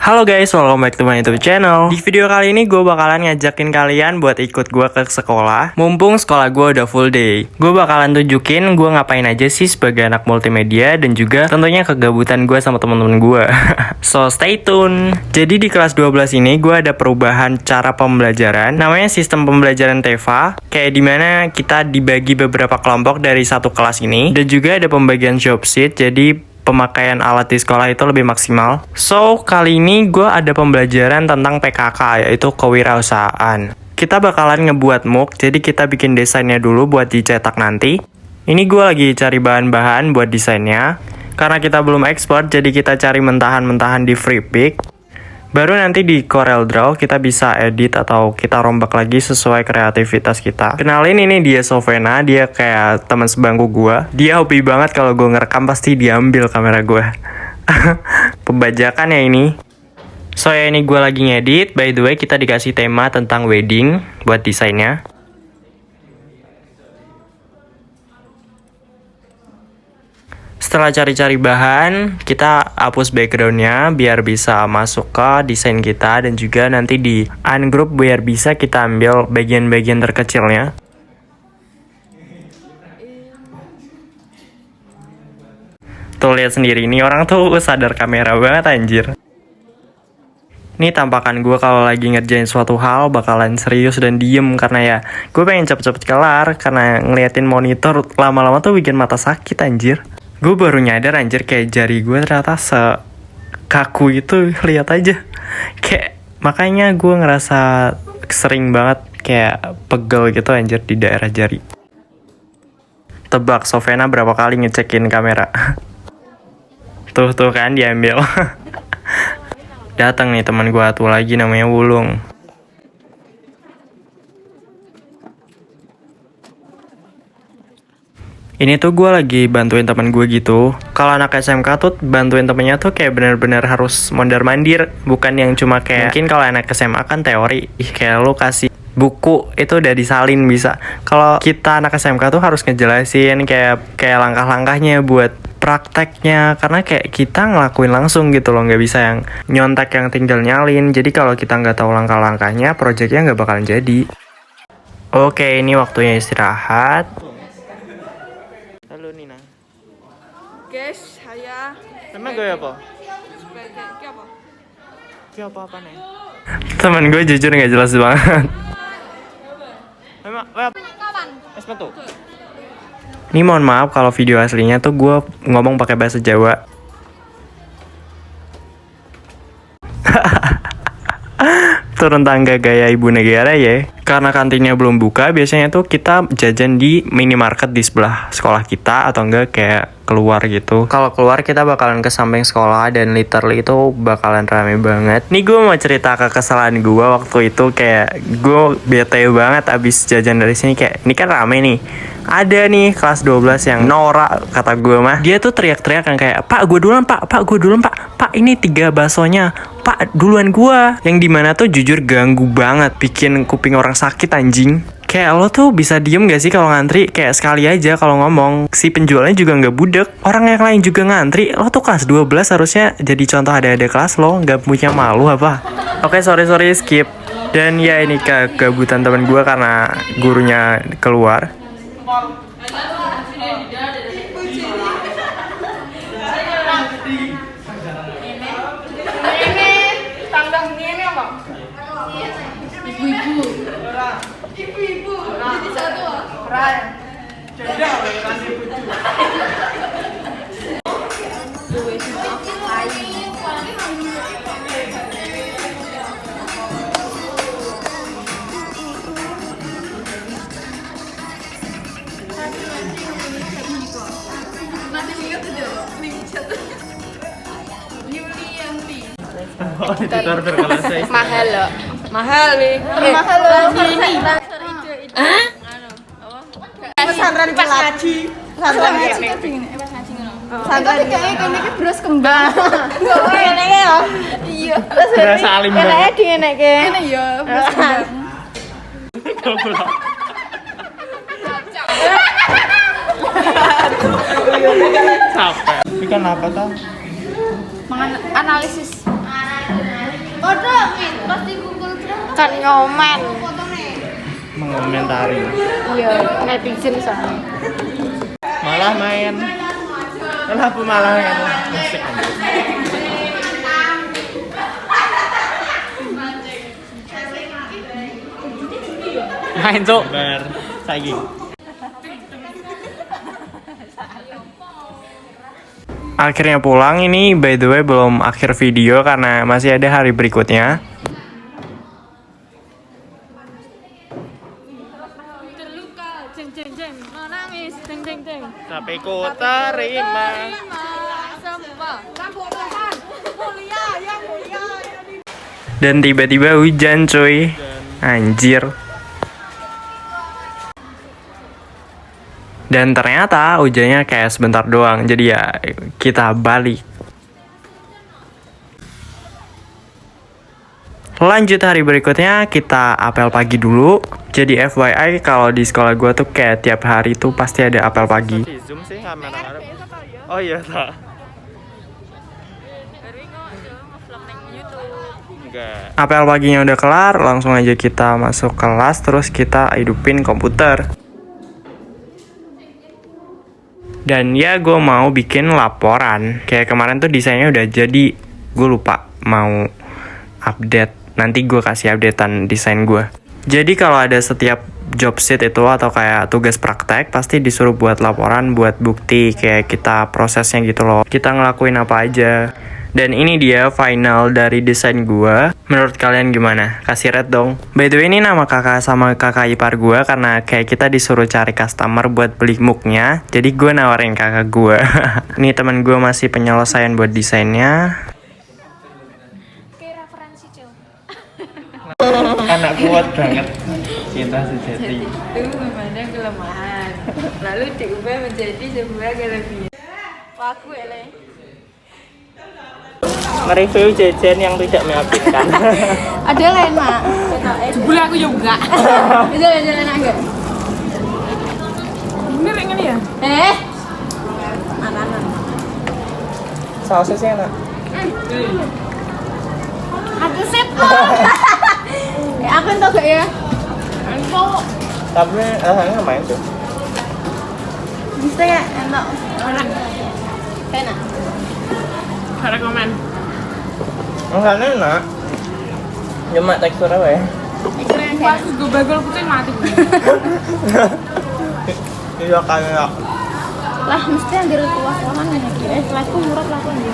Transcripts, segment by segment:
Halo guys, welcome back to my YouTube channel. Di video kali ini gue bakalan ngajakin kalian buat ikut gue ke sekolah. Mumpung sekolah gue udah full day. Gue bakalan tunjukin gue ngapain aja sih sebagai anak multimedia dan juga tentunya kegabutan gue sama temen-temen gue. So stay tune. Jadi di kelas 12 ini gue ada perubahan cara pembelajaran. Namanya sistem pembelajaran TEVA. Kayak dimana kita dibagi beberapa kelompok dari satu kelas ini. Dan juga ada pembagian job sheet. Jadi pemakaian alat di sekolah itu lebih maksimal. So, kali ini gue ada pembelajaran tentang PKK, yaitu kewirausahaan. Kita bakalan ngebuat MOOC, jadi kita bikin desainnya dulu buat dicetak nanti. Ini gue lagi cari bahan-bahan buat desainnya. Karena kita belum ekspor, jadi kita cari mentahan-mentahan di Freepik. Baru nanti di Corel Draw kita bisa edit atau kita rombak lagi sesuai kreativitas kita. Kenalin, ini dia Sovena, dia kayak teman sebangku gue. Dia hobi banget kalau gue ngerekam pasti diambil kamera gue. Pembajakan ya ini. So ya ini gue lagi ngedit. By the way kita dikasih tema tentang wedding buat desainnya. Setelah cari-cari bahan, kita hapus backgroundnya biar bisa masuk ke desain kita dan juga nanti di ungroup biar bisa kita ambil bagian-bagian terkecilnya. Tuh lihat sendiri, ini orang tuh sadar kamera banget anjir. Ini tampakan gue kalau lagi ngerjain suatu hal bakalan serius dan diem karena ya gue pengen cepet-cepet kelar karena ngeliatin monitor lama-lama tuh bikin mata sakit anjir. Gue baru nyadar anjir kayak jari gue ternyata sekaku itu, lihat aja. Kayak makanya gue ngerasa sering banget kayak pegel gitu anjir di daerah jari. Tebak Sovena berapa kali ngecekin kamera? Tuh kan diambil. Datang nih teman gue atuh lagi namanya Wulung. Ini tuh gue lagi bantuin teman gue gitu. Kalau anak SMK tuh bantuin temennya tuh kayak bener-bener harus mondar-mandir. Bukan yang cuma kayak mungkin kalau anak SMA kan teori. Kayak lu kasih buku itu udah disalin bisa. Kalau kita anak SMK tuh harus ngejelasin kayak langkah-langkahnya buat prakteknya. Karena kayak kita ngelakuin langsung gitu loh. Nggak bisa yang nyontek yang tinggal nyalin. Jadi kalau kita nggak tahu langkah-langkahnya, projectnya nggak bakalan jadi. Oke, ini waktunya istirahat. Halo Nina. Guys, saya Emang gue apa? sebagai apa? Gue apa nih? Temen gue jujur nggak jelas banget. Emang apa? Sepatu. Ini mohon maaf kalau video aslinya tuh gue ngomong pakai bahasa Jawa. Turun tangga gaya ibu negara ya. Karena kantinnya belum buka, biasanya tuh kita jajan di minimarket di sebelah sekolah kita atau enggak kayak keluar gitu. Kalau keluar kita bakalan ke samping sekolah dan literally itu bakalan rame banget. Nih gue mau cerita kesalahan gue waktu itu, kayak gue bete banget abis jajan dari sini, kayak ini kan rame nih. Ada nih kelas 12 yang norak kata gue mah. Dia tuh teriak-teriak kan kayak, "Pak, gue duluan, Pak. Pak, gue duluan, Pak. Pak, ini 3 baksonya. Pak, duluan gue." Yang dimana tuh jujur ganggu banget, bikin kuping orang sakit anjing. Kayak lo tuh bisa diem gak sih kalau ngantri? Kayak sekali aja kalau ngomong. Si penjualnya juga gak budek. Orang yang lain juga ngantri. Lo tuh kelas 12 harusnya jadi contoh ada-ada kelas lo. Gak punya malu apa? Oke, sorry skip. Dan ya ini kegabutan temen gue karena gurunya keluar. Ibu-ibu jadi satu mahal loh. Mahal nih. Mahal loh. Pesantren pas ngaji. Pesantren ngaji. Pesantren kayaknya bros kembang. Ngene ya. Iya. Terus salim. Enake dieneke. Ngene ya, bros kembang. Capek. Ini kan apa tau? Analisis. Kan ngomen. Mengomentari. Iya, netizen soalnya. Malah main. Kenapa malah main musik? Main cok. Bar. Saiki. Akhirnya pulang, ini by the way belum akhir video karena masih ada hari berikutnya. Terluka, jeng jeng jeng, menangis, jeng jeng jeng. Tapi ku terima. Dan tiba-tiba hujan cuy. Anjir. Dan ternyata hujannya kayak sebentar doang. Jadi ya kita balik. Lanjut hari berikutnya, kita apel pagi dulu. Jadi FYI kalau di sekolah gue tuh kayak tiap hari tuh pasti ada apel pagi. Zoom sih kamera. Oh iya tak. Apel paginya udah kelar, langsung aja kita masuk kelas, terus kita hidupin komputer. Dan ya gue mau bikin laporan. Kayak kemarin tuh desainnya udah jadi, gue lupa mau update. Nanti gue kasih updatean desain gue. Jadi kalau ada setiap job sheet itu atau kayak tugas praktek, pasti disuruh buat laporan, buat bukti kayak kita prosesnya gitu loh. Kita ngelakuin apa aja. Dan ini dia final dari desain gue. Menurut kalian gimana? Kasih red dong. By the way, ini nama kakak sama kakak ipar gue karena kayak kita disuruh cari customer buat beli muknya. Jadi gue nawarin kakak gue. Ini teman gue masih penyelesaian buat desainnya. Kayak referensi cil. Anak kuat banget. Cinta sejati. Itu memandang kelemahan, lalu diubah menjadi sebuah kelebihan. Laku ele. Mereview jajan yang tidak meyakinkan. Ada lain mak. Jebule aku juga. Bisa jalan enggak? Bener ini ya? Makanan. Sausnya sih enak. Aku sip loh. Aku entuk gak ya? Entuk. Tapi rasanya main tuh. Bisa ya enak. Enak. Ada komen. Rasanya enak. Cuma tekstur apa ya? Pas gue bagel putih mati. Iya kayak. Lah mesti yang dari luas lawan ya. Kelasku murah lah ini.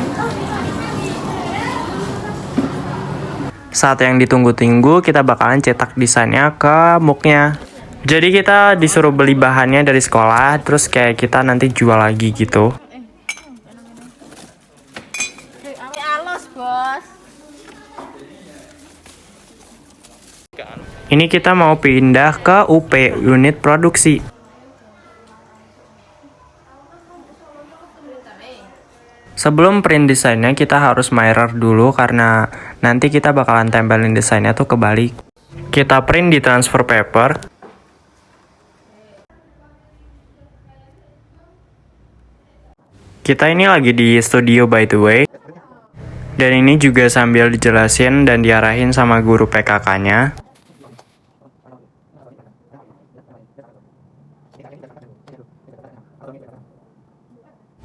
Saat yang ditunggu-tunggu, kita bakalan cetak desainnya ke muknya. Jadi kita disuruh beli bahannya dari sekolah, terus kayak kita nanti jual lagi gitu. Halus bos. Ini kita mau pindah ke UP, unit produksi. Sebelum print desainnya kita harus mirror dulu karena nanti kita bakalan tempelin desainnya tuh kebalik. Kita print di transfer paper. Kita ini lagi di studio by the way. Dan ini juga sambil dijelasin dan diarahin sama guru PKK-nya.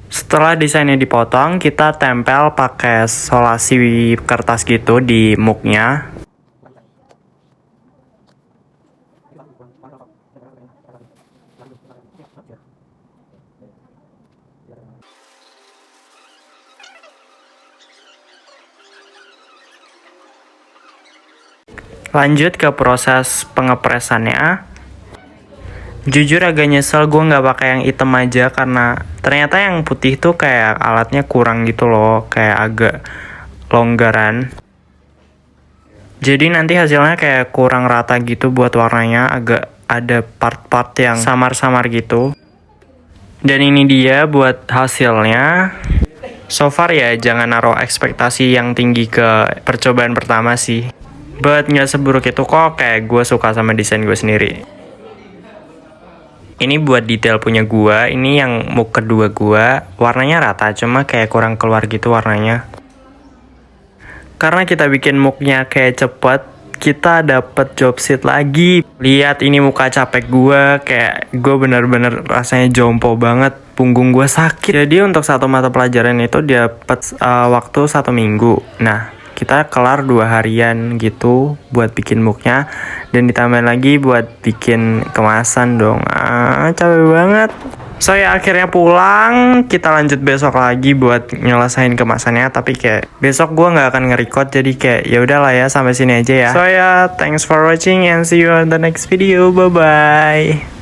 Setelah desainnya dipotong, kita tempel pakai solasi kertas gitu di muknya. Lanjut ke proses pengepresannya. Jujur agak nyesel gue nggak pakai yang hitam aja karena ternyata yang putih tuh kayak alatnya kurang gitu loh, kayak agak longgaran. Jadi nanti hasilnya kayak kurang rata gitu buat warnanya, agak ada part-part yang samar-samar gitu. Dan ini dia buat hasilnya. So far ya jangan naruh ekspektasi yang tinggi ke percobaan pertama sih. But nggak seburuk itu kok, kayak gue suka sama desain gue sendiri. Ini buat detail punya gua, ini yang muk kedua gua, warnanya rata, cuma kayak kurang keluar gitu warnanya. Karena kita bikin muknya kayak cepet, kita dapet job seat lagi. Lihat ini muka capek gue, kayak gue bener-bener rasanya jompo banget, punggung gue sakit. Jadi untuk satu mata pelajaran itu dapat waktu 1 minggu. Nah, kita kelar 2 harian gitu buat bikin muknya, dan ditambahin lagi buat bikin kemasan dong. Capek banget. So ya akhirnya pulang, kita lanjut besok lagi buat nyelesain kemasannya. Tapi kayak besok gue nggak akan nge-record, jadi kayak ya udahlah ya, sampai sini aja ya. So ya, thanks for watching and see you on the next video. Bye bye.